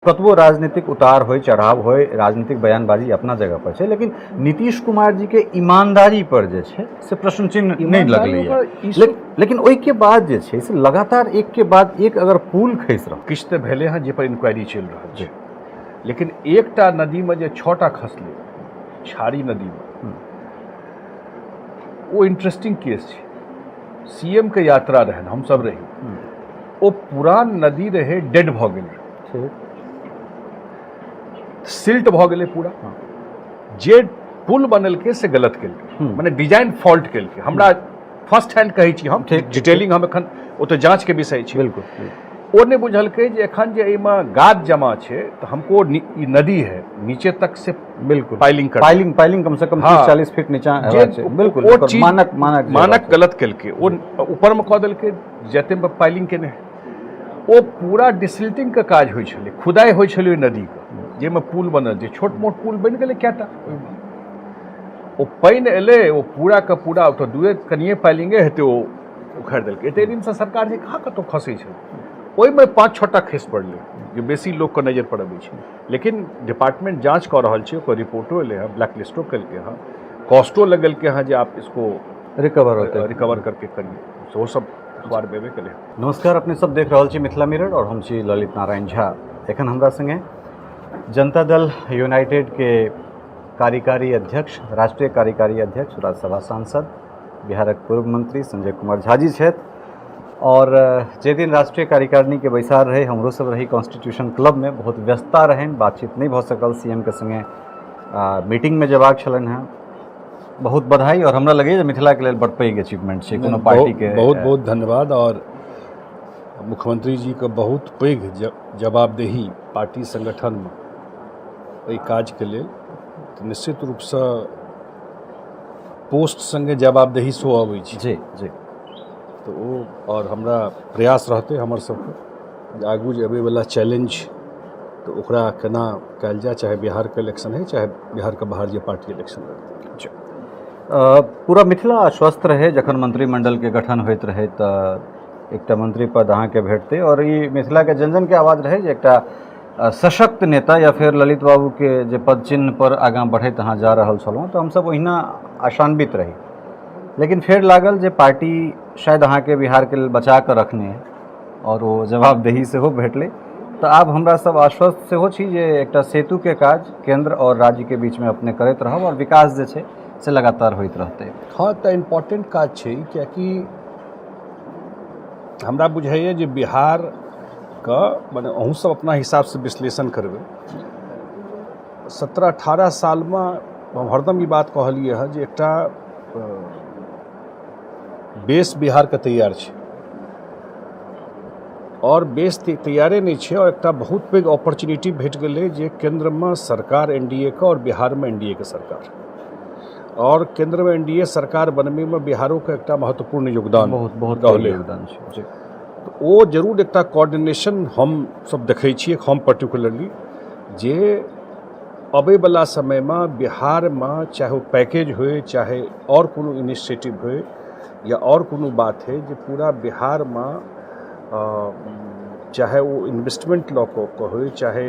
कतबो राजनीतिक उतार होय चढ़ाव होय राजनीतिक बयानबाजी अपना जगह पर छै, लेकिन नीतीश कुमार जी के ईमानदारी पर जे छै से प्रश्न चिन्ह नहीं लगलैया। लेकिन ओहि के बाद जे छै से लगातार एक के बाद एक अगर पुल खसि रहल किछु तऽ भेलै हँ जे पर इंक्वायरी चलि रहल छै, लेकिन एकटा नदीमे जे 6टा खसलै छाड़ी नदीमे, ओ इंटरेस्टिंग केस छै। सीएम के यात्रा रहन, हमसब रही, ओ पुरान नदी रहे डेड भऽ गेलै, सिल्ट भऽ गेलै पूरा। जे पुल बनेलकै से गलत केलकै, माने डिजाइन फॉल्ट केलकै। हमरा फर्स्ट हैंड कहै छी हम, डिटेलिंग हम एखन ओ तऽ जांच के विषय छै। बिल्कुल ओ नहि बुझलकै जे एखन जे एहिमे गाद जमा छै तऽ हमको ई नदी है नीचे तक से बिल्कुल पाइलिंग कर पाइलिंग कम से कम 30-40 फीट नीचा बिल्कुल ओ चीज मानक गलत केलकै। ओ ऊपर में कऽ देलकै जते में पाइलिंग केने, ओ पूरा डिसिल्टिंग के काज होइ छलै, खुदाई होइ छलै ओहि नदी के, जाहिमे पुल बनल छै। छोट मोट पुल बनि गेलै कएटा, ओ पानि एलै ओ पूरा के पूरा तऽ दुए कनिए पाइलिंगे हेतै, ओ उखाड़ि देलकै। एते दिनसँ सरकार जे कहाँ कतहु खसै छै, ओहिमे 5-6टा खसि पड़लै जे बेसी लोकके नजर पर अबै छै। लेकिन डिपार्टमेंट जांच कऽ रहल छै, ओकर रिपोर्टो एलै हँ, ब्लैक लिस्टो केलकै हँ, कॉस्टो लगेलकै हँ जे आप इसको रिकवर करके करिए, सेहो सब अखबार बेबे केलै। नमस्कार, अपने सब देख रहल छी मिथिला मिरर और हम छी ललित नारायण झा। एखन हमरा संगे जनता दल यूनाइटेड के कार्यकारी अध्यक्ष, राष्ट्रीय कार्यकारी अध्यक्ष, राज्यसभा सांसद, बिहारक पूर्व मंत्री संजय कुमार झा जी छथि। और जे दिन राष्ट्रीय कार्यकारिणी के बैसार रहे, हमरो सब रही कॉन्स्टिट्यूशन क्लब में, बहुत व्यस्तता रहन, बातचीत नहीं भऽ सकल। सीएम के संगे मीटिंग में जेबाक छलनि हैं। बहुत बधाई, और हमरा लगैए मिथिला के लेल बड़ पैघ अचीवमेंट छै कोनो पार्टी के। बहुत बहुत धन्यवाद, और मुख्यमंत्री जी के बहुत पैघ जवाबदेही पार्टी संगठन में एहि काज के लेल। तऽ निश्चित रूप से पोस्ट संगे जवाबदेही सेहो अबै छै। जी जी। तो ओ और हमरा प्रयास रहते हमर सबके आगू जे अबैवला चैलेंज, तो ओकरा केना कयल जाए, चाहे बिहार के इलेक्शन है, चाहे बिहार के बाहर जे पार्टी इलेक्शन है। पूरा मिथिला आश्वस्त रहे जखन मंत्रिमंडल के गठन होइत रहे, तऽ एकटा मंत्री पद अहाँके भेटतै, और ई मिथिला के जन जन के आवाज रहे जे एकटा सशक्त नेता या फिर ललित बाबू के जे पद चिन्ह पर आगाँ बढ़ैत अहाँ जा रहल छलहुँ, तऽ हमसब ओहिना आशान्वित रही। लेकिन फेर लागल जे पार्टी शायद अहाँ के बिहार के लेल बचा कऽ रखने है, और वो जवाबदेही सेहो भेटलै। तऽ आब हमरा सब आश्वस्त सेहो छी जे एकटा सेतु के काज केंद्र और राज्य के बीच में अपने करैत रहब, और विकास जे छै से लगातार होइत रहतै। हाँ, तऽ इम्पोर्टेंट काज छै, कियाकि हमरा बुझाइए जे बिहार का, माने अहूँ सब अपना हिसाब से विश्लेषण करबै, 17-18 साल में हम हरदम ई बात कहलिए हँ जे एकटा बेस बिहार के तैयार छै, और बेस तैयारे नहीं छै, और एकटा बहुत पैघ अपॉर्चुनिटी भेट गेलै जे केंद्र में सरकार एनडीए के और बिहार में एनडीए के सरकार, और केंद्र में एनडीए सरकार बनने में बिहारों का एकटा महत्वपूर्ण योगदान बहुत योगदान छै। तो ओ जरूर एकटा कोऑर्डिनेशन हम सब देखै छियै, हम पर्टिकुलरली, जे अबैवला समय में बिहार में चाहे वो पैकेज होय, चाहे और कोनो इनिशिएटिव होय, या और कोनो बात है, जे पूरा बिहार में चाहे वो इन्वेस्टमेंट लॉ को होय, चाहे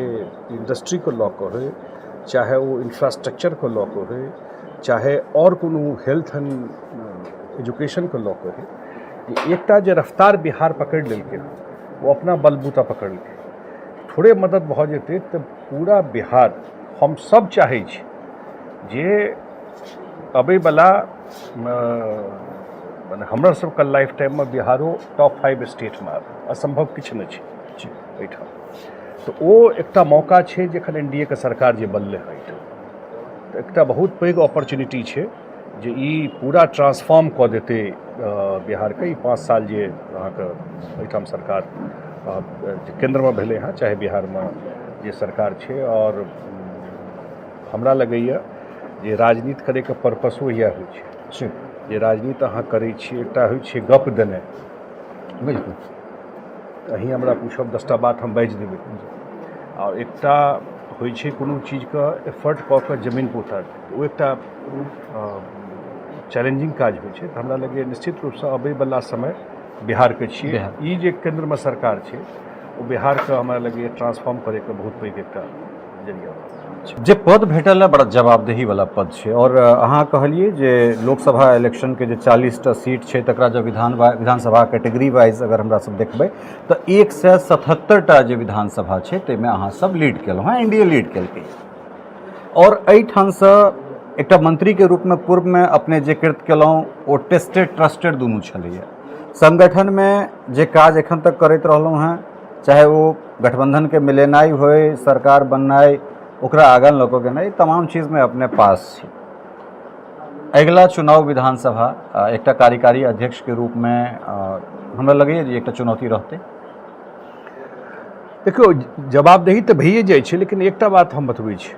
इंडस्ट्री को लॉ को होय, चाहे वो इंफ्रास्ट्रक्चर को लॉ को होय, चाहे और कोनो हेल्थ एंड एजुकेशन को लॉ को होय, एकटा जे रफ्तार बिहार पकड़ लेलकै, वो अपना बलबूता पकड़ लेलकै। थोड़े मदद भऽ जेतै तऽ पूरा बिहार, हम सब चाहै छी जे अबैवला माने हमरा सबके लाइफ टाइम में बिहारो टॉप 5 स्टेट में आबै, असंभव किछु नहि छै एहिठाम। तऽ ओ एकटा मौका छै जखन एनडीए के सरकार जे बनलै हँ एहिठाम, तऽ एकटा बहुत पैघ अपॉर्चुनिटी छै जे ई पूरा ट्रांसफॉर्म कऽ देतै बिहार के। 5 साल जे अहाँके एहिठाम सरकार केंद्र में भेलै हँ, चाहे बिहार में जे सरकार छै, और हमरा लगैए जे राजनीति करे के पर्पसो इएह होइ छै, जे राजनीति अहाँ करै छी, एकटा होइ छै गप देने, बिल्कुल अहीं हमरा पूछब 10टा बात हम बाजि देबै, और एकटा होइ छै कोनो चीज के एफर्ट कऽ कऽ जमीन पर उतारबै, ओ एकटा चैलेंजिंग काज होइ छै। हमरा लगैए निश्चित रूप से अबैवला समय बिहार के छियै, ई जे केंद्र में सरकार छै वो बिहार का हमरा लगे ट्रांसफॉर्म करे के बहुत पैघ एकटा जरिया बा। जे पद भेटल है बड़ा जवाबदेही वाला पद है और अहाँ कहलिए जे लोकसभा इलेक्शन के जे 40टा सीट है तकरा जब विधानसभा कैटेगरी वाइज अगर हमरा सब देखबै तो 177टा जे विधानसभा है ताहिमे अहाँ सब लीड केलहुँ हैं, एनडीए लीड केलकै और एहिठाम से एकटा मंत्री के रूप में पूर्व में अपने जे कृत केलहुँ ओ टेस्टेड ट्रस्टेड दुनू छलैया। संगठन में जे काज एखन तक करैत रहलहुँ हैं, चाहे वो गठबंधन के मिलेनाई होय, सरकार बननाई, ओकरा आगाँ लऽ कऽ गेनाइ, तमाम चीज़ में अपने पास छी। अगिला चुनाव विधानसभा एकटा कार्यकारी अध्यक्ष के रूप में हमरा लगैए जे एकटा चुनौती रहतै। देखियो जवाबदेही तो भइए जाइ छै, लेकिन एकटा बात हम बतबै छी,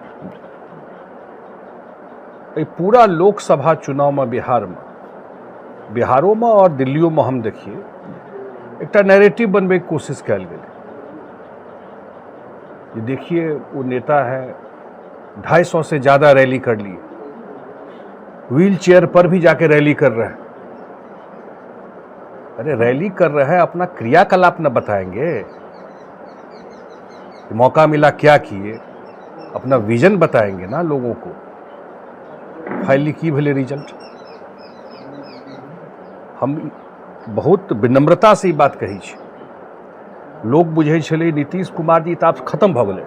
पूरा लोकसभा चुनाव में बिहारों में और दिल्लियों में हम देखिए एक नैरेटिव बनबे की कोशिश कल गई। ये देखिए वो नेता है 250 से ज़्यादा रैली कर लिए, व्हील चेयर पर भी जाके रैली कर रहे हैं। अरे रैली कर रहे हैं, अपना क्रियाकलाप न बताएंगे, मौका मिला क्या किए, अपना विजन बताएंगे ना लोगों को। फाइनली की भले रिजल्ट। हम बहुत विनम्रता से ई बात कही छी, लोग बुझे छले नीतीश कुमार जी तो आब खत्म भ गेले,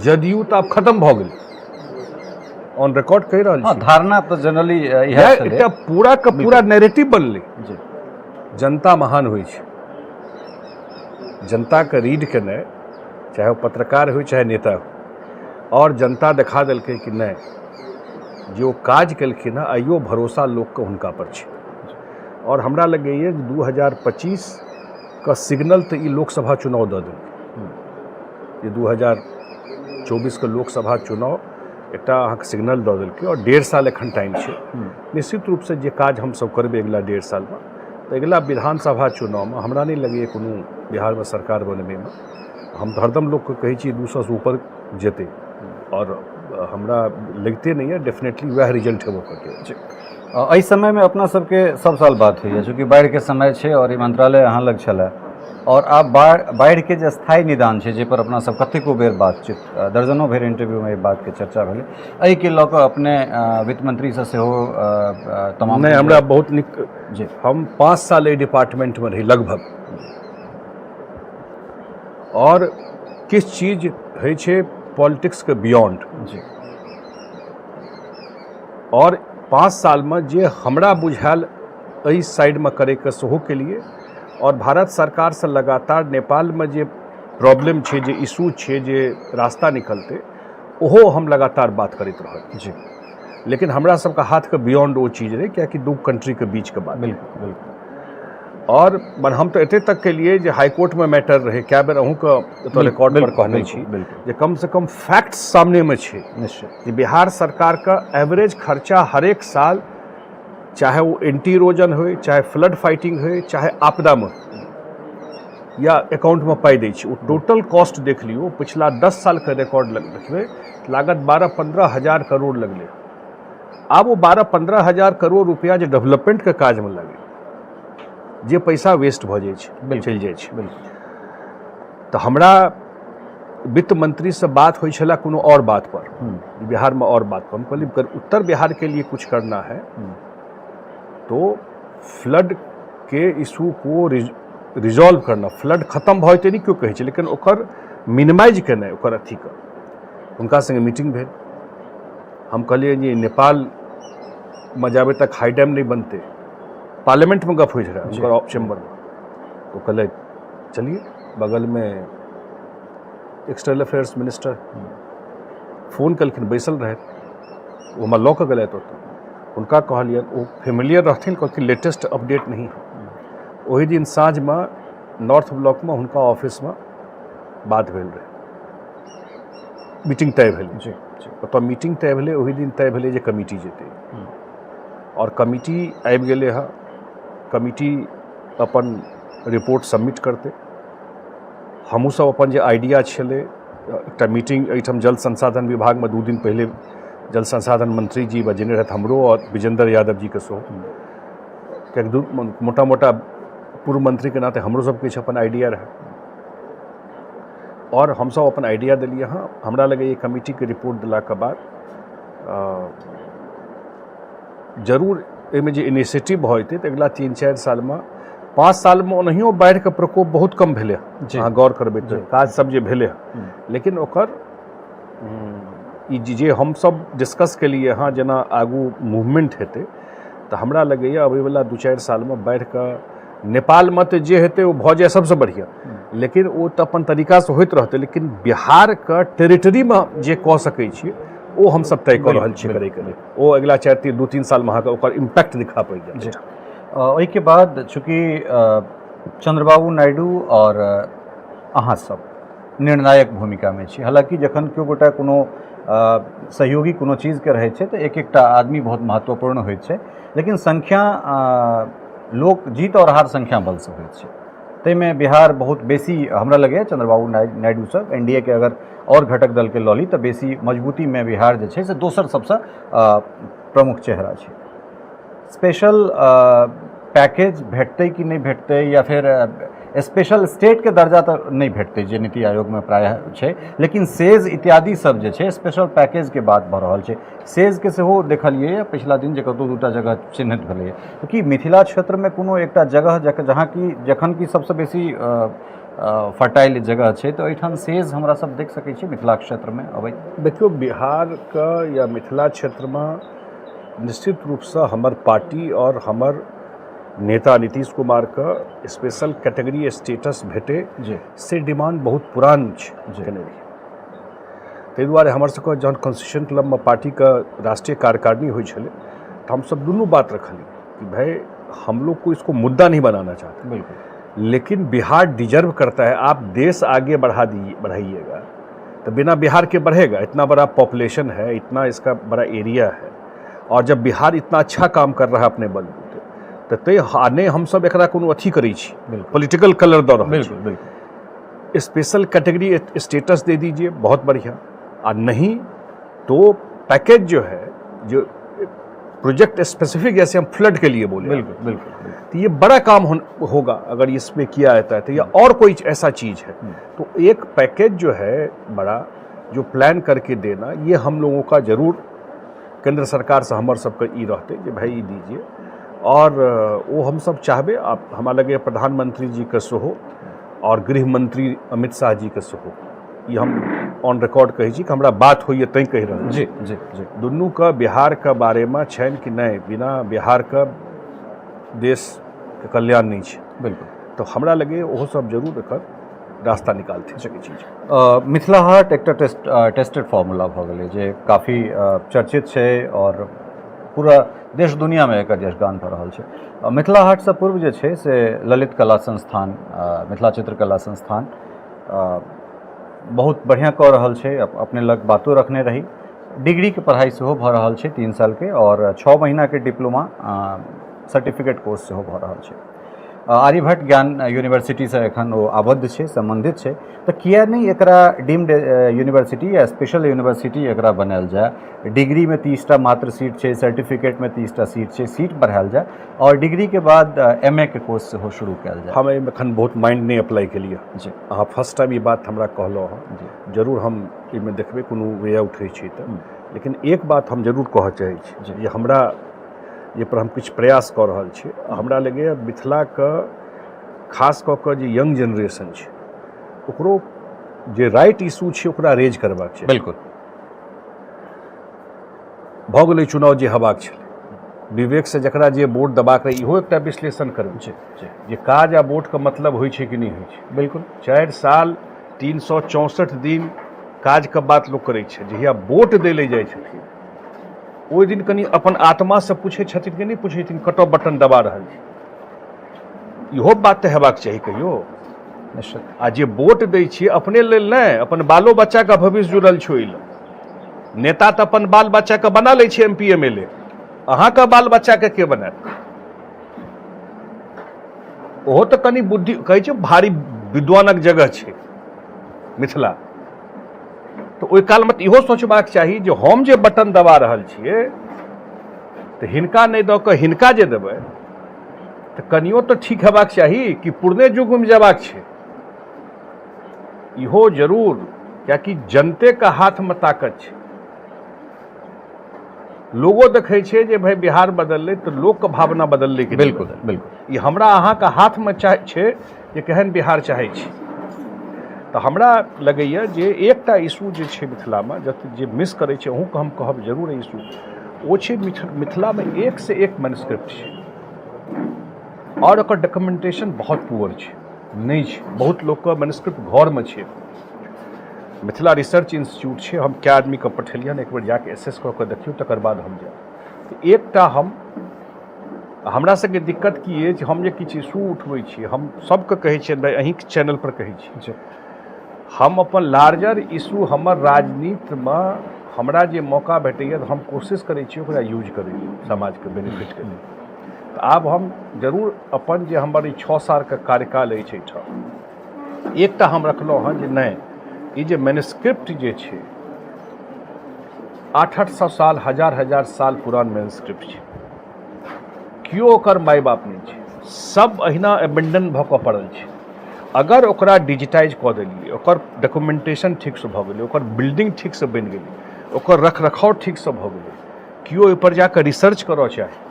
जदयू तो आब खत्म भ गेले, ऑन रिकॉर्ड कह रहल छी। धारणा तो जनरली इएह छलै, एकटा पूरा का पूरा नैरेटिव बनले। जनता महान होइ छै, जनता के रीड केनाइ, चाहे वो पत्रकार हो चाहे नेता हो, और जनता देखा देलकै कि नहीं जो काज केलखिन हँ आइयो भरोसा लोग के हुनका पर छै। और हमरा लगैए 2025 का सिग्नल तो ई लोकसभा चुनाव दऽ देलकै। ये 2024 के लोकसभा चुनाव एकटा अहाँके सिग्नल दऽ देलकै और 1.5 साल एखन टाइम छै। निश्चित रूप से जे काज हम सब करबै अगिला 1.5 साल में, तो अगिला विधानसभा चुनाव में हमरा नहीं लगैए कोनो बिहार में सरकार बनबे में। हम तो हरदम लोग के कहै छी 200 से ऊपर जेतै, और हमरा लगते नहीं है डेफिनेटली वह रिजल्ट हेबो करतै। एहि समय में अपना सबके सब साल बात होइए, चूँकि बाढ़ि के समय है और ई मंत्रालय अहाँ लग छलै, और आब बाढ़ि के जे स्थायी निदान है, जे पर अपना सब कतेको बेर बातचीत, दर्जनों बेर इंटरव्यू में बात के चर्चा भेलै, एहि के लऽ कऽ अपने वित्त मंत्री से सेहो तमाम नहीं हमरा बहुत निक जी, हम 5 साल एहि डिपार्टमेंट में रही लगभग, और किस चीज है छे पॉलिटिक्स के बियॉन्ड जी, और 5 साल में जे हमरा बुझायल एहि साइड में करे के सेहो के लिए, और भारत सरकार से लगातार नेपाल में जे प्रॉब्लम छे, जे इशू छे, जे रास्ता निकलते ओहो हम लगातार बात करते रहल जी। लेकिन हमरा सबका हाथ के बियॉन्ड वो चीज़ रहे, क्या कि 2 कंट्री के बीच के बात। बिल्कुल बिल्कुल। और हम तो एते तक के लिए जो हाई कोर्ट में मैटर रहे, क्या बेर अहूँ के तो रिकॉर्ड पर कहने छी जे कम से कम फैक्ट्स सामने में छे निश्चित कि बिहार सरकार का एवरेज खर्चा हर एक साल, चाहे वो एंटी इरोजन हो, चाहे फ्लड फाइटिंग हो, चाहे आपदा में या अकाउंट में पाई दै छी, वो टोटल कॉस्ट देख लियो, पिछला 10 साल का रिकॉर्ड देखबे, लागत 12-15 हजार करोड़ लगले। अब वो 12-15 हजार करोड़ रुपया जो डेवलपमेंट के काज में लगे, जे पैसा वेस्ट भ जाए छै, चल जाए छै। तो हमरा वित्त मंत्री से बात होइ छला कोनो और बात पर, बिहार में और बात पर, हम कहली कर उत्तर बिहार के लिए कुछ करना है तो फ्लड के इशू को रिजॉल्व करना, फ्लड खत्म भ जेतै नहीं क्यों कहै छै, लेकिन ओकर मिनिमाइज केनाइ, ओकर अथी कर, उनका संगे मीटिंग भेल। हम कहलिए जे नेपाल में जाबे तक हाई डैम नहीं बनते, पार्लियामेंट में गप हो रहा है उनका चैम्बर में, तो कहले चलिए, बगल में एक्सटर्नल अफेयर्स मिनिस्टर फोन कलखिन, बैसल रहे, वो हमरा लऽ कऽ गेलथि ओतऽ, उनका कहलिए वो फेमिलियर रहथिन, कहलखिन लेटेस्ट अपडेट नहीं है। वही दिन साँझ में नॉर्थ ब्लॉक में उनका ऑफिस में बात भेल रहे, मीटिंग तय भेल जी, ओतऽ मीटिंग तय भेलै, वही दिन तय भेलै जे कमिटी जेतै, और कमिटी आबि गेलै है, कमिटी अपन रिपोर्ट सबमिट करते, हमहूँ सब अपन जे आइडिया छलै, एकटा मीटिंग एहिठाम जल संसाधन विभाग में 2 दिन पहले जल संसाधन मंत्री जी बजेने रहथि हमरो और विजेंद्र यादव जी के सेहो, कियाकि मोटा मोटा पूर्व मंत्री के नाते हमरो सबके किछु अपन आइडिया रहे, और हम सब अपन आइडिया दिलिए हाँ हमरा लगे ये कमेटी के रिपोर्ट दिला के बाद जरूर एहिमे जे इनिशिएटिव होते तो अगला 3-4 साल में 5 साल में ओनाहियो बाढ़ि के प्रकोप बहुत कम भेले अहाँ गौर करबै तो काज सब जे भेले लेकिन ओकर ई जे हम सब डिस्कस केलिए हाँ जेना आगू मूवमेंट हेतै तो हमरा लगैए अबै वाला 2-4 साल में बाढ़ि का नेपाल में तो जे हेतै वो भऽ जाए सबसे बढ़िया लेकिन वो तो अपन तरीका से होइत रहतै लेकिन बिहार का टेरिटरी में जे कऽ सकै छियै वो हम सब तय कऽ रहल छियै करे के लेल वो अगला 2-3 साल में अहाँके ओकर इम्पैक्ट दिखा पड़ि जाए। ओहि के बाद चूँकि चंद्रबाबू नायडू और अहाँ सब निर्णायक भूमिका में छी हालांकि जखन केओ गोटा कोनो सहयोगी कोनो चीज के रहे तो एक आदमी बहुत महत्वपूर्ण होइत छै लेकिन संख्या लोक जीत और हार संख्या बल से होइत छै ताहिमे बिहार बहुत बेसी हमरा लगे चंद्रबाबू नायडू सब एनडीए के अगर और घटक दल के लऽ ली तऽ बेसी मजबूती में बिहार जे छै से दोसर सबसे प्रमुख चेहरा छै। स्पेशल पैकेज भेटतै कि नहीं भेटतै या फिर स्पेशल स्टेट के दर्जा तो नहीं भेटतै जे नीति आयोग में प्रायः छै लेकिन सेज इत्यादि सब जे छै स्पेशल पैकेज के बात भऽ रहल छै सेज के सेहो देखलिए पिछला दिन जे कतौ 2टा जगह चिन्हित भेलै कि मिथिला क्षेत्र में कोनो एकटा जगह जहाँ की जखन की सबसे बेसी फर्टाइल जगह छै तो एहिठाम सेज हमरा सब देख सकै छी मिथिला क्षेत्र में अबै देखियो बिहार का या मिथिला क्षेत्र में निश्चित रूप से हमर पार्टी और हमर नेता नीतीश कुमार का स्पेशल कैटेगरी स्टेटस भेटे से डिमांड बहुत पुरान केने रही ताहि दुआरे हमर सबके जहन कॉन्स्टिट्यूशन क्लब में पार्टी का राष्ट्रीय कार्यकारिणी हुई छले तो हम सब दोनों बात रखली कि भाई हम लोग को इसको मुद्दा नहीं बनाना चाहते बिल्कुल लेकिन बिहार डिजर्व करता है आप देश आगे बढ़ाइएगा तो बिना बिहार के बढ़ेगा इतना बड़ा पॉपुलेशन है इतना इसका बड़ा एरिया है और जब बिहार इतना अच्छा काम कर रहा है अपने बलबूते तो तय हाने हम सब एकरा कोनो अथी करै छी पॉलिटिकल कलर दऽ रहल छी बिल्कुल स्पेशल कैटेगरी स्टेटस दे दीजिए बहुत बढ़िया और नहीं तो पैकेज जो है जो प्रोजेक्ट स्पेसिफिक जैसे हम फ्लड के लिए बोले बिल्कुल बिल्कुल तो ये बड़ा काम होगा अगर इसमें किया जाता है तो या और कोई ऐसा चीज़ है तो एक पैकेज जो है बड़ा जो प्लान करके देना ये हम लोगों का जरूर केंद्र सरकार से हमारे सबके ई रहते कि भाई दीजिए और वो हम सब चाहबे आप हमारा लगे प्रधानमंत्री जी के सेहो और गृह मंत्री अमित शाह जी के सेहो ये हम ऑन रिकॉर्ड कही छी कि हमरा बात होइए तैं कहि रहल जी जी जी दुनू का बिहार के बारे में छन कि नहीं बिना बिहार का देश के कल्याण नहीं है बिल्कुल तो हमरा लगे वो सब जरूर एकर रास्ता निकालते सके चीज मिथिला हाट एक टेस्टेड फॉर्मूला भऽ गेलै जे काफ़ी चर्चित छै और पूरा देश दुनिया में एक यशगान भऽ रहल छै। मिथिला हाट से पूर्व जे छै से ललित कला संस्थान मिथिला चित्रकला संस्थान बहुत बढ़िया कऽ रहल छै अपने लग बातो रखने रही डिग्री के पढ़ाई सेहो भऽ रहल छै 3 साल के और 6 महीना के डिप्लोमा सर्टिफिकेट कोर्स सेहो भऽ रहल छै। आर्यभट्ट ज्ञान यूनिवर्सिटी से एखन वो आबद्ध छै संबंधित छै तो किया नहीं एकरा डीम्ड यूनिवर्सिटी या स्पेशल यूनिवर्सिटी एकरा बनायल जाए डिग्री में 30टा मात्र सीट छै सर्टिफिकेट में 30टा सीट छै सीट बढ़ायल जाए और डिग्री के बाद एमए के कोर्स सेहो शुरू कयल जाए। हम एखन बहुत माइंड नहीं अप्लाई केलिए जी अहाँ फर्स्ट टाइम ये बात हमरा कहलहुँ हँ जरूर हम एहिमे देखबै कोनो वे आउट होइ छै तऽ लेकिन एक बात हम जरूर कहऽ चाहै छी जे हमरा ये पर हम कुछ प्रयास कर रहल छी हमरा लगे मिथिला के खास कऽ कऽ जे यंग जनरेशन छै ओकरो जे राइट इशू छै ओकरा रेज करबाक छै बिल्कुल भऽ गेलै चुनाव जे हेबाक छलै विवेक से जकरा जे वोट देबाक रहै इहो एकटा विश्लेषण करबै छै जे काज आ वोट के मतलब होइ छै कि नहि होइ छै बिल्कुल 4 साल 364 दिन काज के बात लोक करै छै जहिया वोट दै ले जाइ छथिन ओहि दिन कनि अपन आत्मा से पूछे छथिन कि नहीं पूछे छथिन कटो बटन दबा रहल छै इहो बात तऽ हेबाक चाही कहियो आ जे वोट दै छियै अपने लेल नहि अपन बालो बच्चा का भविष्य जुड़ल छै ओहि नेता तऽ अपन बाल बच्चा के बना लै छै एमपी एमएलए अहाँके बाल बच्चा के बनायत ओहो तऽ कनि बुद्धि कहै छै भारी विद्वानक जगह छै मिथिला तो ओहि काल में इहो सोचबाक चाही जे हम जे बटन दबा रहल छियै तऽ हिनका नहीं दऽ कऽ हिनका जे देबै तऽ कनियो तऽ ठीक हेबाक चाही कि पुरने युग में जेबाक छै इहो जरूर, कियाकि जनते का हाथ में ताकत छै। लोगो देखे छै जे भाई बिहार बदललै तो लोक के भावना बदललै कि बिल्कुल बिल्कुल ई हमरा अहाँ के हाथ में छै जे केहन बिहार चाहै छी। तो हमरा लगैया जे एकटा इशू जे छै मिथिला में जे मिस करै छै, अहूँ के हम कहब जरूर इशू ओ छै मिथिला में एक से एक मैन्युस्क्रिप्ट छै और ओकर डॉक्यूमेंटेशन बहुत पुअर छै, नहीं छै। बहुत लोग के मैन्युस्क्रिप्ट घर में छै। मिथिला रिसर्च इंस्टीट्यूट छै, हम क्या आदमी के पठेलियन, एक बेर जाके एसेस कऽ के देखियौ तकर बाद हम जायब। एकटा हमरा सबके दिक्कत की अछि, हम जे किछु इशू उठबै छी, हम सबके कहै छियै भाई अहीं के चैनल पर कहै छी, हम अपन लार्जर इशू हमर राजनीति में हमरा जे मौका भेटैया हम कोशिश करै छी ओकरा यूज करै समाज के बेनिफिट के लिए। तो आब हम जरूर अपन जे हमर 6 साल के कार्यकाल अछि एहिठाम, एकटा हम रखलहुँ हँ जे नहीं ई जे मैन्युस्क्रिप्ट जे छै 800 साल 1000 साल पुरान मैन्युस्क्रिप्ट छै, केओ ओकर माय बाप नहीं छै, सब अहिना एबेंडन भऽ कऽ पड़ल छै। अगर ओकरा डिजिटाइज कऽ देलियै, ओकर डॉक्यूमेंटेशन ठीक से भऽ गेलै, ओकर बिल्डिंग ठीक से बनि गेलै, ओकर रखरखाव ठीक से भऽ गेलै, केओ ओहिपर जाकऽ रिसर्च करऽ चाहे,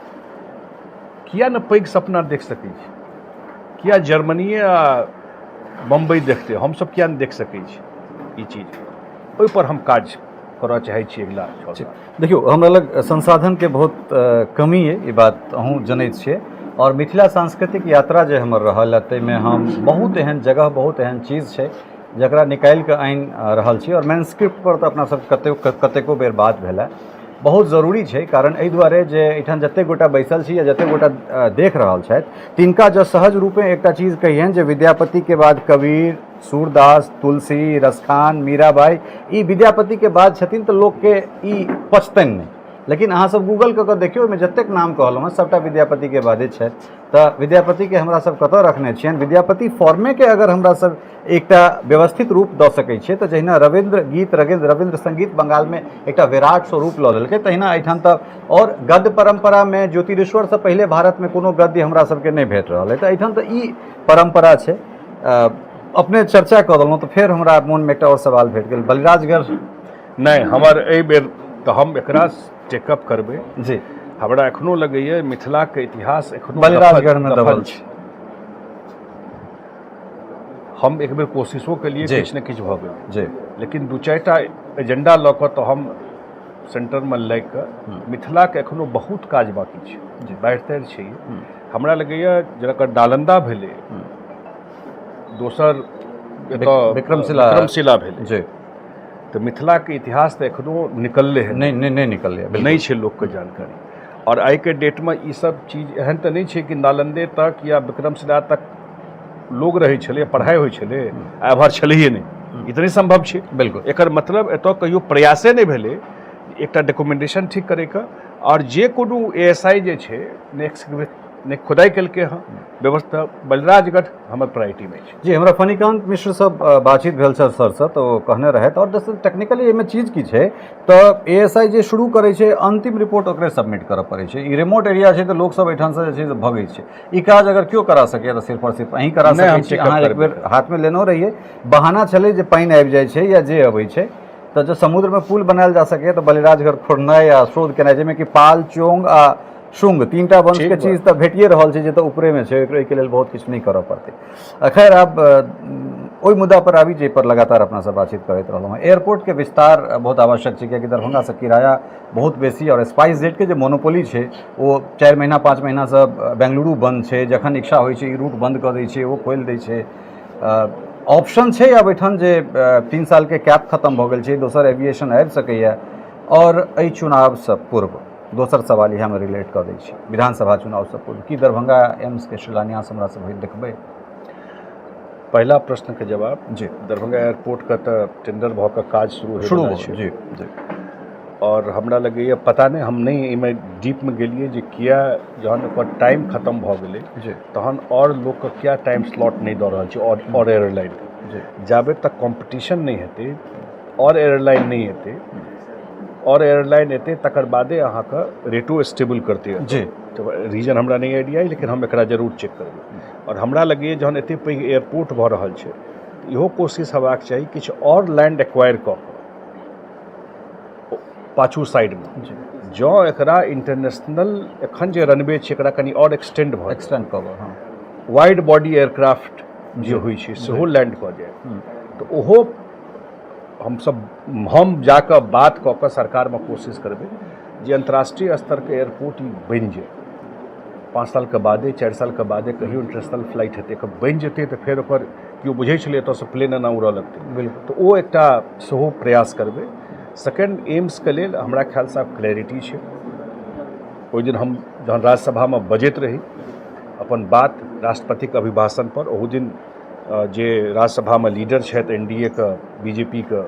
किया न पैघ सपना देख सकै छी? किया जर्मनी आ बम्बई देखते, हमसब किया नहीं देख सकै छी ई चीज? ओहि पर हम काज करऽ चाहै छी अगिला 6 साल। देखियो हमरा लग संसाधन के बहुत कमी है, ये बात अहूँ जनैत छियै। और मिथिला सांस्कृतिक यात्रा जे हमर रहल है ताहिमे हम बहुत एहन जगह, बहुत एहन चीज छै जकरा निकालि कऽ आनि रहल छी। और मैन्युस्क्रिप्ट पर तऽ अपना सब कतेको बेर बात भेल है, बहुत जरूरी छै। कारण एहि दुआरे जे एहिठाम जते गोटा बैसल छी या जते गोटा देख रहल छथि तिनका जँ सहज रूपे एकटा चीज कहियनि जे विद्यापति के बाद कबीर, सूरदास, तुलसी, रसखान, मीराबाई ई विद्यापति के बाद छथिन तऽ लोकके ई पचतनि नहि। लेकिन अहाँ सब गूगल कऽ देखियौ, ओहिमे जतेक नाम कहलहुँ हँ सबटा विद्यापति के बादे छथि। तऽ विद्यापति के हमरा सब कतऽ रखने छियनि? विद्यापति फॉर्मे के अगर हमरा सब एकटा व्यवस्थित रूप दऽ सकै छियै तऽ जहिना रविन्द्र गीत, रविन्द्र संगीत बंगाल में एकटा विराट स्वरूप लऽ लेलकै, तहिना एहिठाम तऽ और गद्य परंपरा में ज्योतिरेश्वर से पहले भारत में कोनो गद्य हमरा सबके नहि भेट रहल है। तऽ एहिठाम तऽ ई परंपरा छै। अपने चर्चा कऽ देलहुँ तऽ फेर हमरा मोन में एकटा और सवाल भेट गेल, बलिराजगढ़ नहीं हमर एहि बेर तऽ हम एकरा टेकअप करबै जी। हमरा एखनो लगैया मिथिला के इतिहास एखनो बलिराजगढ़ में दबल छै। हम एक बेर कोशिशों के लिए किछु न किछु भऽ गेल जी, लेकिन 2-4टा एजेंडा लऽ कऽ तऽ हम सेंटर में लागि कऽ मिथिला के एखनो बहुत काज बाकी छै, बढ़िते छै। हमरा लगैया जकर नालंदा भेलै, दोसर विक्रमशिला भेलै जी, तो मिथिला के इतिहास तो एखनो निकलले है नहीं निकलले, नहीं छै लोक के जानकारी। और आई के डेट में ई सब चीज एहन तो नहीं छै कि नालंदे तक या विक्रमशिला तक लोग रहे छले, पढ़ाई होय छले, आभार छलैहे नहीं, इतने संभव छै। बिल्कुल, एकर मतलब एतऽ कहियो प्रयासे नहीं भेलै एकटा डॉक्यूमेंटेशन ठीक करे का। और जे कोनो एएसआई जे छै ने खुदाई केलकै हँ व्यवस्था, बलिराजगढ़ हमर प्रायोरिटी में छै। जी, हमरा फणिकांत मिश्र सब बातचीत भेल छल सर से, तो कहने रहत। और दोस्तों टेक्निकली एहिमे चीज की छै तऽ एएसआई जे शुरू करे छै अंतिम रिपोर्ट ओकरे सबमिट करऽ पड़ै छै। ई रिमोट एरिया छै तऽ लोक सब एहिठाम से जे छै भगै छै। ई काज अगर क्यों करा सके तऽ सिर्फ और सिर्फ अहीं करा सकै छी। अहाँ एक बेर हाथ में लेनो रहिए, बहाना छलै जे पानि आबि जाइ छै या जे अबै छै तऽ जो समुद्र में पुल बनायल जा सके तऽ बलिराजगढ़ खोदनाइ आ शोध केनाइ, जाहिमे कि पाल, चोंग आ शुंग तीनटा वंश के चीज तऽ भेटिए रहल छै जे तऽ ऊपरे में छै, एहिके लेल बहुत किछु नहीं करऽ पड़तै। खैर आब ओहि मुद्दा पर आबी जे पर लगातार अपना सब बातचीत करैत रहलहुँ हँ। एयरपोर्ट के विस्तार बहुत आवश्यक छै, कियाकि दरभंगा से किराया बहुत बेसी और स्पाइस जेट के जे मोनोपोली छै ओ 4 महीना 5 महीना से बेंगलुरु बंद छै, जखन इच्छा होइ छै ई रूट बंद कऽ दै छै, ओ खोलि दै छै। ऑप्शन छै आब एहिठाम जे 3 साल के कैप खत्म भऽ गेल छै, दोसर एविएशन आबि सकैए। और एहि चुनाव से पूर्व दोसर सवाल इएह में रिलेट कऽ दै छी, विधानसभा चुनाव से पूर्व की दरभंगा एम्स के शिलान्यास हमरा सब देखबै? पहला प्रश्न के जवाब जी, दरभंगा एयरपोर्ट का तो टेंडर भऽ कऽ काज शुरू जी जी। और हमरा लगैया पता नहीं, हम नहीं इमे डीप में गेलिए जे किया जहन ओकर टाइम खत्म भऽ गेलै तहन और लोग के क्या टाइम स्लॉट नहीं दऽ रहल छै और एयरलाइन जी, जाबे तक कंपटीशन नहीं हेतै और एयरलाइन नहीं हेतै और एयरलाइन एतै तकर बादे अहाँके रेटो स्टेबल करतै जी। तो रीजन हमरा नहीं आइडिया है, लेकिन हम एकरा जरूर चेक करबै। और हमरा लगैए जहन एते पैघ एयरपोर्ट भऽ रहल छै इहो कोशिश हेबाक चाही किछु और लैंड एक्वायर कऽ पाछू साइड में जँ एकरा इंटरनेशनल एखन जे रनवे छै एकरा कनि और एक्सटेंड कऽ हाँ वाइड बॉडी एयरक्राफ्ट जे होइ छै सेहो लैंड कऽ जाय तऽ ओहो हम जाकऽ बात कऽ कऽ सरकार में कोशिश करबै जे अंतर्राष्ट्रीय स्तर के एयरपोर्ट ई बनि जाय 5 साल के बादे 4 साल के बादे कहियो इंटरनेशनल फ्लाइट हेतै बनि जेतै तऽ फेर ओकर केओ बुझै छलै एतऽसँ प्लेन एना उड़ऽ लगतै बिल्कुल तऽ ओ एकटा सेहो प्रयास करबै सेकेंड एम्स के लेल हमरा ख्याल से क्लैरिटी छै ओहि दिन हम जहन राज्यसभा में बजैत रही अपन बात राष्ट्रपति के अभिभाषण पर ओहि दिन जे राज्यसभा में लीडर छथि एनडीए के बीजेपी के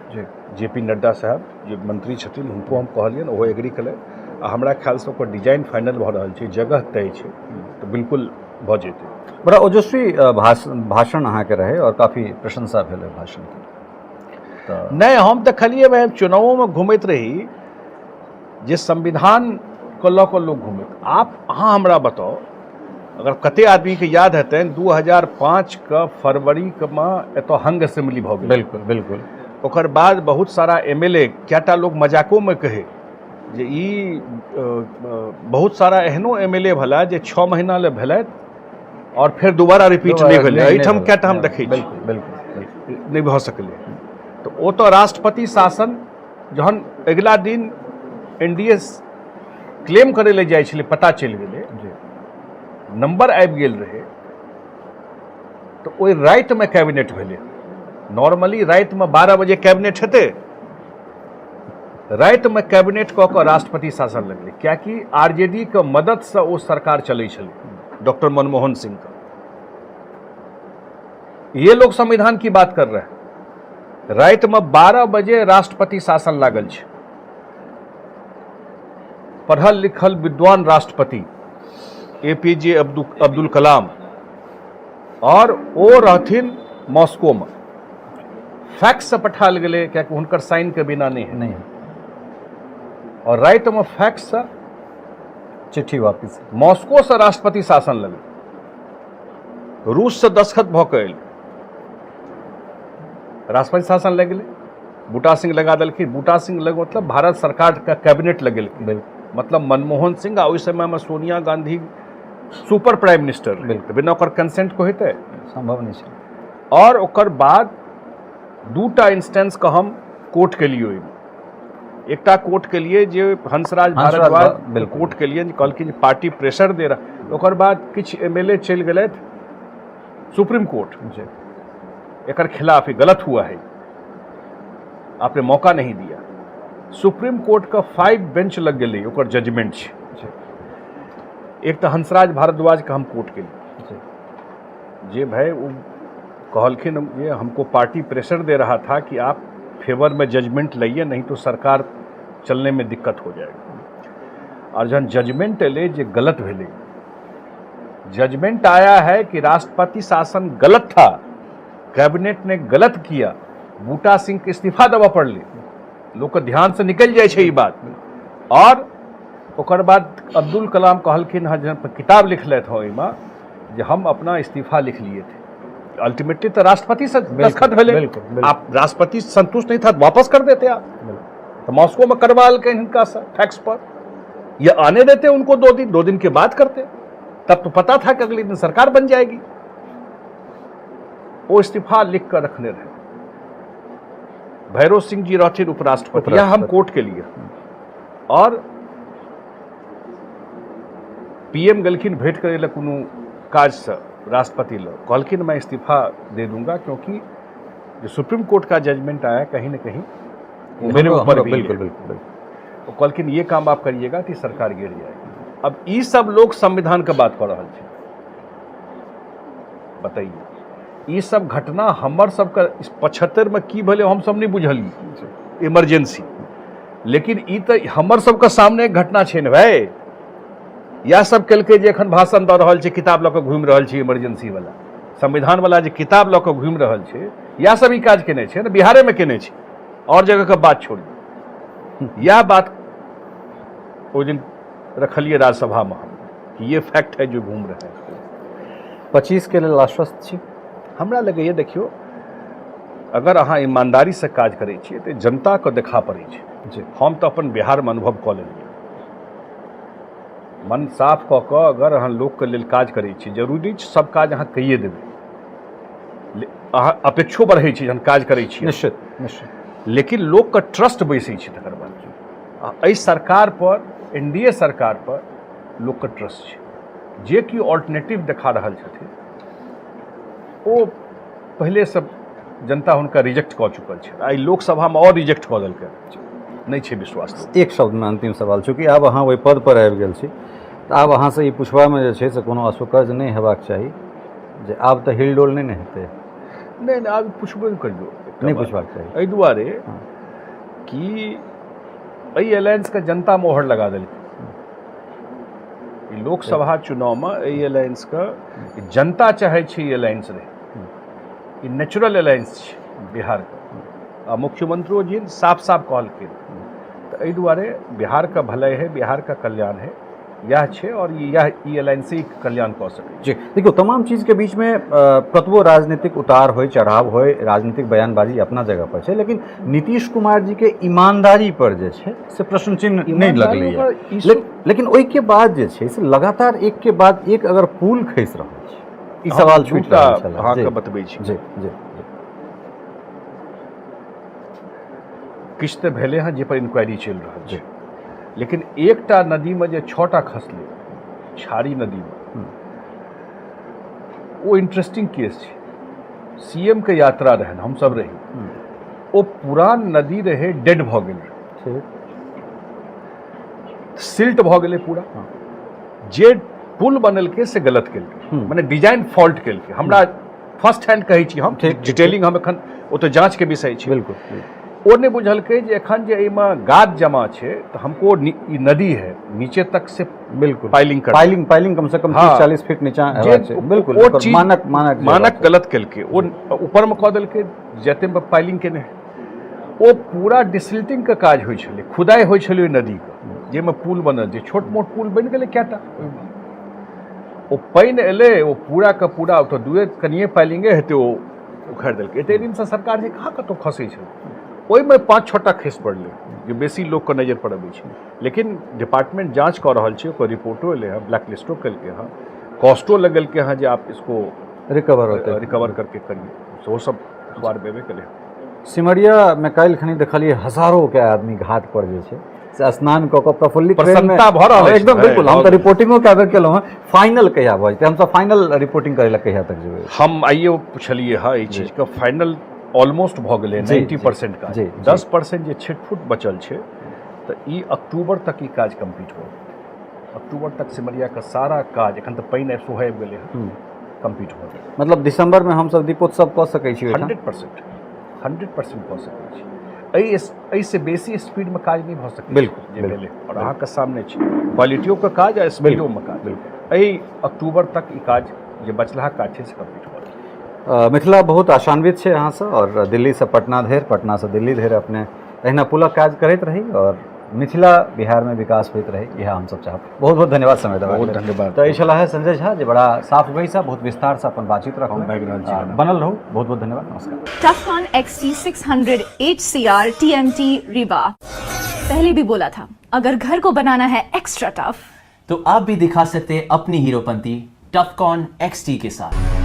जेपी नड्डा साहब जे मंत्री छथिन हुनको हम कहलियनि ओहो एग्री कयलनि आ हमरा ख्याल से ओकर डिजाइन फाइनल भऽ रहल छै जगह तय छै तऽ बिल्कुल भऽ जेतै बड़ा ओजस्वी भाषण अहाँके रहे और काफ़ी प्रशंसा भेल भाषण की नहीं हम तो खलिए चुनावों में घूमैत रही जे संविधान को लऽ कऽ लोग घूमैत आप अहाँ हमरा बताओ अगर कते आदमी के याद हेतै 2005 के फरवरी में एतऽ हंग असेंबली भऽ गेल बिल्कुल बिल्कुल ओकर बाद बहुत सारा एमएलए कएटा लोग मजाको में कहे जे ई बहुत सारा एहनो एमएलए भला जे 6 महीना ले भेलथि और फिर दोबारा रिपीट नहीं भेलै एहिठाम कएटा हम देखै छी बिल्कुल नहीं भऽ सकलै तो ओ तो राष्ट्रपति शासन जहन अगिला दिन एनडीए क्लेम करे ले जाइ छलै पता चलि गेलै नंबर आबि गेल रहे तो ओहि राति में कैबिनेट भेलै नॉर्मली राति में 12 बजे कैबिनेट हेतै राति में कैबिनेट कऽ कऽ राष्ट्रपति शासन लगलै कियाकि आरजेडी के मदद से ओ सरकार चलै छलै डॉक्टर मनमोहन सिंह का ये लोग संविधान की बात कर रहे हैं राति में 12 बजे राष्ट्रपति शासन लागल छै पढ़ल लिखल विद्वान राष्ट्रपति एपीजे अब्दुल कलाम और ओ रहथिन मॉस्को में फैक्स से पठाल गेलै कियाकि हुनकर साइन के बिना नहीं और राति में फैक्स से चिट्ठी वापिस मॉस्को से राष्ट्रपति शासन लगल रूस से दस्तखत भऽ कऽ एल राष्ट्रपति शासन लग गेलै बूटा सिंह लगा देलखिन बूटा सिंह लग मतलब भारत सरकार का कैबिनेट लगेलखिन मतलब मनमोहन सिंह आ ओहि समय में Sonia Gandhi super prime minister बिना ओकर कंसेंट को हेतै संभव नहीं छै और ओकर बाद दूटा इंस्टेंस का हम कोर्ट के लिए एकटा कोर्ट के लिए जे हंसराज भारद्वाज कोर्ट के लिए कहलखिन पार्टी प्रेशर दे रहा ओकर बाद किछु एमएलए चलि गेलथि सुप्रीम कोर्ट एकर खिलाफ गलत हुआ है आपने मौका नहीं दिया सुप्रीम कोर्ट का 5 बेंच लग गए ओकर जजमेंट छै एक तो हंसराज भारद्वाज का हम कोर्ट के लिए जे भाई वो कहलखिन ये हमको पार्टी प्रेशर दे रहा था कि आप फेवर में जजमेंट लाइए नहीं तो सरकार चलने में दिक्कत हो जाएगी और जहन जजमेंट एले जे गलत भेले जजमेंट आया है कि राष्ट्रपति शासन गलत था कैबिनेट ने गलत किया बूटा सिंह के इस्तीफा देवा पड़ले लोग के ध्यान से निकल जाए छै ई बात और ओकर बाद अब्दुल कलाम कहलखिन हँ जब किताब लिखलथि हँ ओहिमे जे हम अपना इस्तीफा लिख लिए थे अल्टीमेटली तो राष्ट्रपति से दस्तखत भेले आप राष्ट्रपति संतुष्ट नहीं था वापस कर देते आप तो मॉस्को में करवा के इनका फैक्स पर ये आने देते उनको 2 दिन के बाद करते तब तो पता था कि अगले दिन सरकार बन जाएगी वो इस्तीफा लिख कर रखने रहे भैरव सिंह जी रहते उपराष्ट्रपति या हम कोर्ट के लिए और पीएम गलखिन भेंट करे ला कोनो काज से राष्ट्रपति लो कहलखिन मैं इस्तीफा दे दूंगा क्योंकि जो सुप्रीम कोर्ट का जजमेंट आया कहीं न कहीं मेरे ऊपर बिल्कुल तो कहलखिन ये काम आप करिएगा कि सरकार गिर जाएगी अब ये सब लोग संविधान का बात कर रहा है बताइए ये सब घटना हमर सबका 75 में की भले हम सब नहीं बुझलिए इमरजेंसी लेकिन ई तो हमर सबका सामने एक घटना छै ने भाई या सब केलकै जे एखन भाषण दऽ रहल छै किताब लऽ कऽ घुमि रहल छै इमरजेंसी वाला संविधान वाला जे किताब लऽ कऽ घुमि रहल छै या सब ई काज केने छै ने बिहारे में केने छै और जगह के बात छोड़िए या बात ओ दिन रखलिए राज्यसभा में कि ये फैक्ट है जो घूम रहे हैं 25 के लेल आश्वस्त छी हमरा लगैए देखियो अगर अहाँ ईमानदारी से काज करै छियै तऽ जनता के देखा पड़ै छै। जी हम तऽ अपन बिहार में अनुभव कऽ लेलियै, मन साफ कऽ कऽ अगर अहाँ लोकके लेल काज करै छी, जरूरी छै सब काज अहाँ कइए देबै, अहाँ अपेक्षो बढ़ै छै जहन काज करै छी, निश्चित निश्चित, लेकिन लोकके ट्रस्ट बैसै छै तकर बाद। एहि सरकार पर, एनडीए सरकार पर लोकके ट्रस्ट छै। जे कि ऑल्टरनेटिव देखा रहल छथिन ओ पहले से जनता हुनका रिजेक्ट कऽ चुकल छै, आई लोकसभामे और रिजेक्ट कऽ देलकै, नहीं छै विश्वास। एक शब्द में अंतिम सवाल, चूँकि आब अहाँ ओहि पद पर आबि गेल छी तऽ आब अहाँ से ई पुछबामे जे छै से कोनो असुकर्ज नहीं हेबाक चाही जे आब तऽ हिलडोल नहीं ने हेतै। नहीं आब पुछबे करियो, नहीं पुछबाक चाही, एहि दुआरे कि एहि अलायंस के जनता मोहर लगा देलकै। लोकसभा चुनाव में एहि अलायंस के जनता चाहे छै ई अलायंस रहे, ई नेचुरल अलायंस छै बिहार के। मुख्यमंत्री जी साफ साफ कहलखिन, तो एहि दुआरे बिहार का भलाई है, बिहार का कल्याण है, यह छै और यह ई अलायंस ही कल्याण कऽ सकै। जी देखियो, तमाम चीज के बीच में कतबो राजनीतिक उतार होय चढ़ाव होय, राजनीतिक बयानबाजी अपना जगह पर छै, लेकिन नीतीश कुमार जी के ईमानदारी पर जे छै से प्रश्न चिन्ह नहीं लगलै। लेकिन ओहि के बाद जे छै से लगातार एक के बाद एक अगर पुल खसि रहल छै, ई सवाल छूट रहल छल। अहाँके बतबै छी, जी जी, किछु तऽ भेलै हँ जे पर इंक्वायरी चलि रहल छै, लेकिन एकटा नदी में जे 6टा खसलै, छारी नदी में, वो इंटरेस्टिंग केस छै। सीएम के यात्रा रहन, हम सब रही, वो पुरान नदी रहे, डेड भऽ गेल, सिल्ट भऽ गेलै पूरा। जे पुल बनेलकै से गलत केलकै, माने डिजाइन फॉल्ट केलकै। हमरा फर्स्ट हैंड कहै छी हम, डिटेलिंग हम एखन ओ तऽ जांच के विषय छै। बिल्कुल, ओ ने बुझलकै जे एखन जे एहिमे गाद जमा छै तऽ हमको ई नदी है नीचे तक से बिल्कुल पाइलिंग कम से कम 30-40 फीट नीचा हेबाक छै। बिल्कुल, ओ चीज मानक गलत केलकै, ओ ऊपर में कऽ देलकै जते में पाइलिंग केने। ओ पूरा डिसिल्टिंग के काज होइ छलै, खुदाई होइ छलै ओहि नदी के, जाहिमे पुल बनल, जे छोट मोट पुल बनि गेलै कएटा। ओ पानि एलै, ओ पूरा के पूरा तऽ दुए कनिए पाइलिंगे हेतै, ओ उखाड़ि देलकै। एते दिन से सरकार जे कहाँ कतौ खसै छै, ओहिमे 5-6टा खसि पड़लै जे बेसी लोकके नजर पर अबै छै। लेकिन डिपार्टमेंट जांच कऽ रहल छै, ओकर रिपोर्टो एलै हँ, ब्लैक लिस्टो केलकै हँ, कॉस्टो लगेलकै हँ जे आप इसको रिकवर करके करिए, तो वो सब अखबार बेबे केलै। सिमरिया में काल्हि खनी देखलिए हजारों के आदमी घाट पर जे छै से स्नान कऽ कऽ प्रफुल्लित प्रसन्नता भऽ रहल छै। एकदम बिल्कुल, हम तऽ रिपोर्टिंगो कए बेर केलहुँ हँ। फाइनल कहिया भऽ जेतै, हमसब फाइनल रिपोर्टिंग करै लए कहिया तक जेबै? हम आइयो पुछलिए हँ ई चीज के, फाइनल ऑलमोस्ट भऽ गेलै 90% काज, 10% जे छिटफुट बचल छै, तऽ ई अक्टूबर तक ई काज कंप्लीट हो गेलै। अक्टूबर तक सिमरिया का सारा काज, एखन तऽ पानि सेहो आबि गेलै हँ, कंप्लीट हो गेलै। मतलब दिसंबर में हमसब दीपोत्सव कऽ सकै छी? 100% कऽ सकै छी। एहि से बेसी स्पीड में काज नहीं भऽ सकै। बिल्कुल जे भेलै, और अहाँके सामने छै क्वालिटियो के काज आ स्पीडो में काज। एहि अक्टूबर तक ई काज जे बचलाहा काज छै से कंप्लीट हो गेलै। मिथिला बहुत आशान्वित छै अहाँसँ, और दिल्ली से पटना धरि, पटना से दिल्ली धरि अपने एहिना पुलक काज करैत रही, और मिथिला बिहार में विकास होइत रही, यह हम सब चाहब। बहुत बहुत धन्यवाद समय देबाक लेल। बहुत धन्यवाद। तो ई छलाह संजय झा, जे बड़ा साफ गई बहुत विस्तार से अपन बातचीत रखलहुँ, बनल रहू। बहुत बहुत धन्यवाद, नमस्कार। टफकॉन XT 600 HCR TMT रिबा। पहले भी बोला था, अगर घर को बनाना है एक्स्ट्रा टफ, तो आप भी दिखा सकते हैं अपनी हीरोपंती टफकॉन XT के साथ।